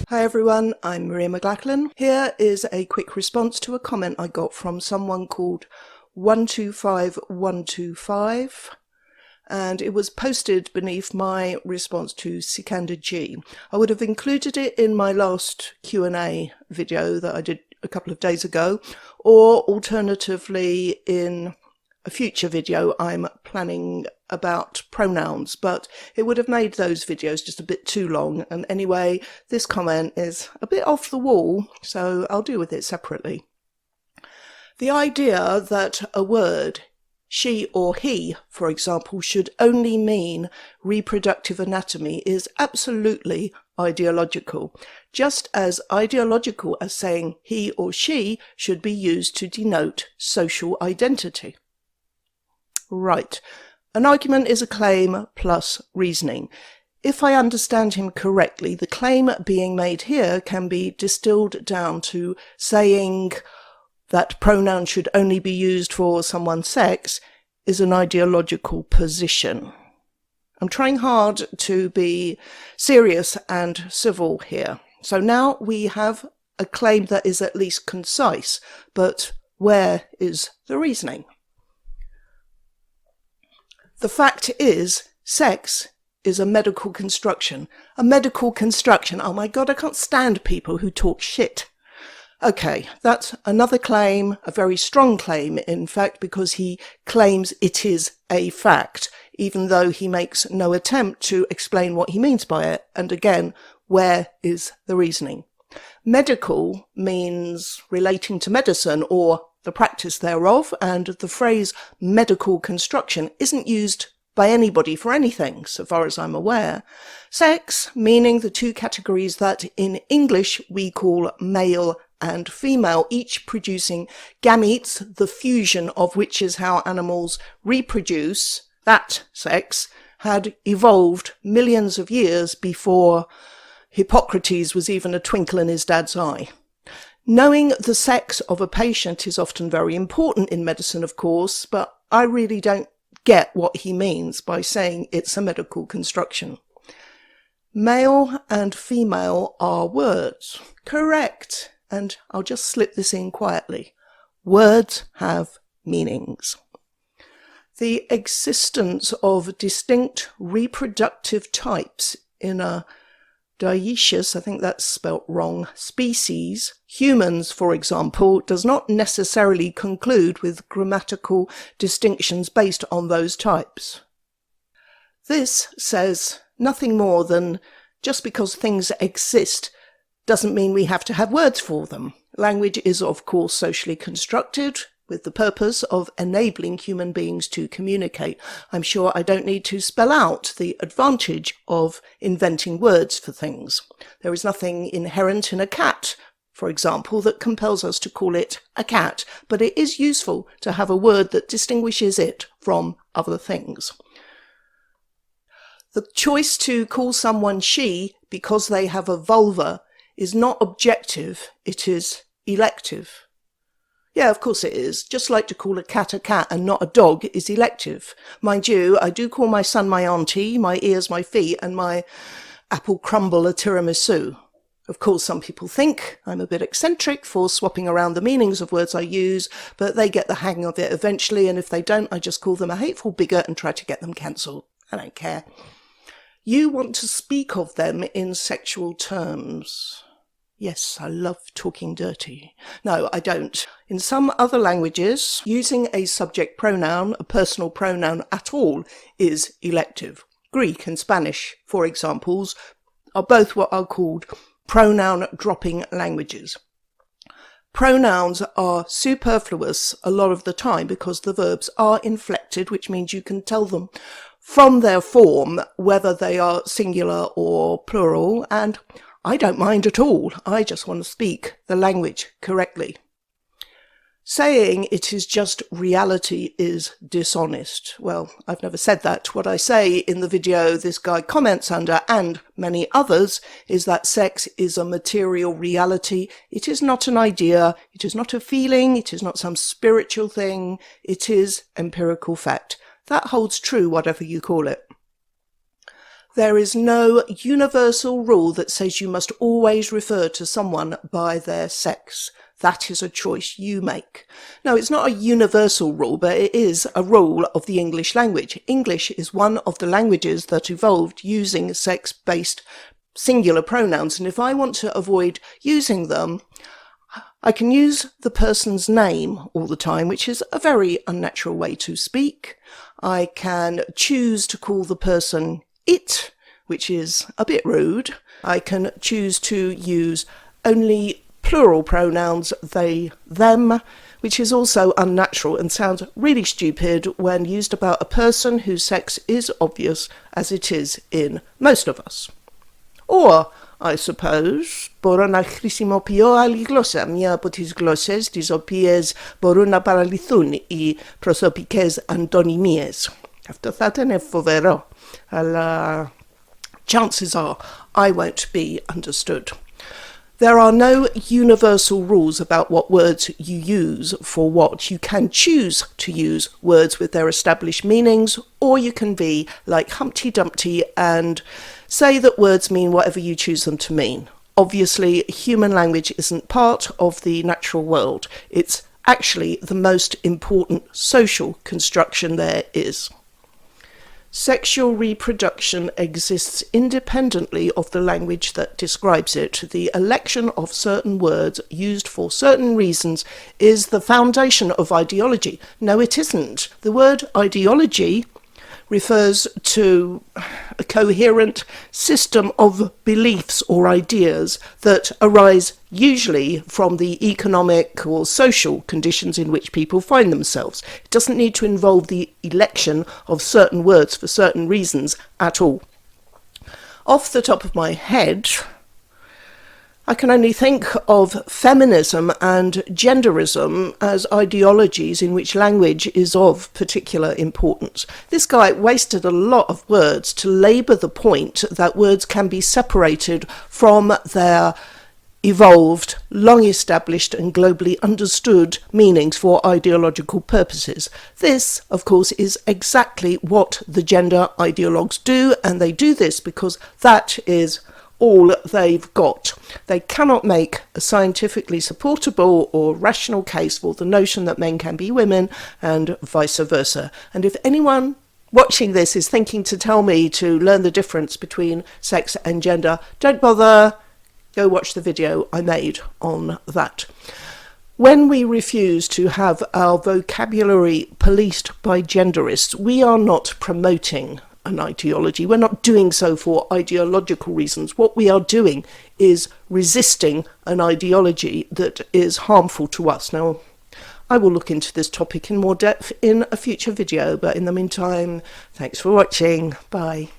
Hi everyone, I'm Maria McLachlan. Here is a quick response to a comment I got from someone called 125125, and it was posted beneath my response to Sikandar G. I would have included it in my last Q&A video that I did a couple of days ago, or alternatively in a future video I'm planning about pronouns, but it would have made those videos just a bit too long, and anyway, this comment is a bit off the wall, so I'll deal with it separately. The idea that a word, she or he, for example, should only mean reproductive anatomy is absolutely ideological, just as ideological as saying he or she should be used to denote social identity. Right. An argument is a claim plus reasoning. If I understand him correctly, the claim being made here can be distilled down to saying that pronouns should only be used for someone's sex is an ideological position. I'm trying hard to be serious and civil here. So now we have a claim that is at least concise, but where is the reasoning? The fact is, sex is a medical construction. A medical construction. Oh my God, I can't stand people who talk shit. Okay, that's another claim, a very strong claim, in fact, because he claims it is a fact, even though he makes no attempt to explain what he means by it. And again, where is the reasoning? Medical means relating to medicine or the practice thereof, and the phrase medical construction isn't used by anybody for anything, so far as I'm aware. Sex, meaning the two categories that in English we call male and female, each producing gametes, the fusion of which is how animals reproduce, that sex had evolved millions of years before Hippocrates was even a twinkle in his dad's eye. Knowing the sex of a patient is often very important in medicine, of course, but I really don't get what he means by saying it's a medical construction. Male and female are words. Correct. And I'll just slip this in quietly. Words have meanings. The existence of distinct reproductive types in a dioecious, I think that's spelt wrong, species, humans, for example, does not necessarily conclude with grammatical distinctions based on those types. This says nothing more than just because things exist doesn't mean we have to have words for them. Language is, of course, socially constructed with the purpose of enabling human beings to communicate. I'm sure I don't need to spell out the advantage of inventing words for things. There is nothing inherent in a cat, for example, that compels us to call it a cat, but it is useful to have a word that distinguishes it from other things. The choice to call someone she because they have a vulva is not objective, it is elective. Yeah, of course it is. Just like to call a cat and not a dog is elective. Mind you, I do call my son my auntie, my ears my feet, and my apple crumble a tiramisu. Of course, some people think I'm a bit eccentric for swapping around the meanings of words I use, but they get the hang of it eventually, and if they don't, I just call them a hateful bigot and try to get them cancelled. I don't care. You want to speak of them in sexual terms. Yes, I love talking dirty. No, I don't. In some other languages, using a subject pronoun, a personal pronoun at all, is elective. Greek and Spanish, for examples, are both what are called pronoun-dropping languages. Pronouns are superfluous a lot of the time because the verbs are inflected, which means you can tell them from their form whether they are singular or plural, and I don't mind at all. I just want to speak the language correctly. Saying it is just reality is dishonest. Well, I've never said that. What I say in the video this guy comments under, and many others, is that sex is a material reality. It is not an idea. It is not a feeling. It is not some spiritual thing. It is empirical fact. That holds true, whatever you call it. There is no universal rule that says you must always refer to someone by their sex. That is a choice you make. Now, it's not a universal rule, but it is a rule of the English language. English is one of the languages that evolved using sex-based singular pronouns, and if I want to avoid using them, I can use the person's name all the time, which is a very unnatural way to speak. I can choose to call the person it, which is a bit rude. I can choose to use only plural pronouns, they, them, which is also unnatural and sounds really stupid when used about a person whose sex is obvious, as it is in most of us. Or, I suppose, μπορώ να χρησιμοποιώ άλλη γλώσσα, μία από τις γλώσσες τις οποίες μπορούν να παραλυθούν οι προσωπικές αντωνυμίες. Αυτό θα ήταν φοβερό, αλλά chances are I won't be understood. There are no universal rules about what words you use for what. You can choose to use words with their established meanings, or you can be like Humpty Dumpty and say that words mean whatever you choose them to mean. Obviously, human language isn't part of the natural world. It's actually the most important social construction there is. Sexual reproduction exists independently of the language that describes it. The election of certain words used for certain reasons is the foundation of ideology. No, it isn't. The word ideology refers to a coherent system of beliefs or ideas that arise usually from the economic or social conditions in which people find themselves. It doesn't need to involve the election of certain words for certain reasons at all. Off the top of my head, I can only think of feminism and genderism as ideologies in which language is of particular importance. This guy wasted a lot of words to labour the point that words can be separated from their evolved, long-established and globally understood meanings for ideological purposes. This, of course, is exactly what the gender ideologues do, and they do this because that is all they've got. They cannot make a scientifically supportable or rational case for the notion that men can be women and vice versa. And if anyone watching this is thinking to tell me to learn the difference between sex and gender, don't bother. Go watch the video I made on that. When we refuse to have our vocabulary policed by genderists, we are not promoting an ideology. We're not doing so for ideological reasons. What we are doing is resisting an ideology that is harmful to us. Now, I will look into this topic in more depth in a future video, but in the meantime, thanks for watching. Bye.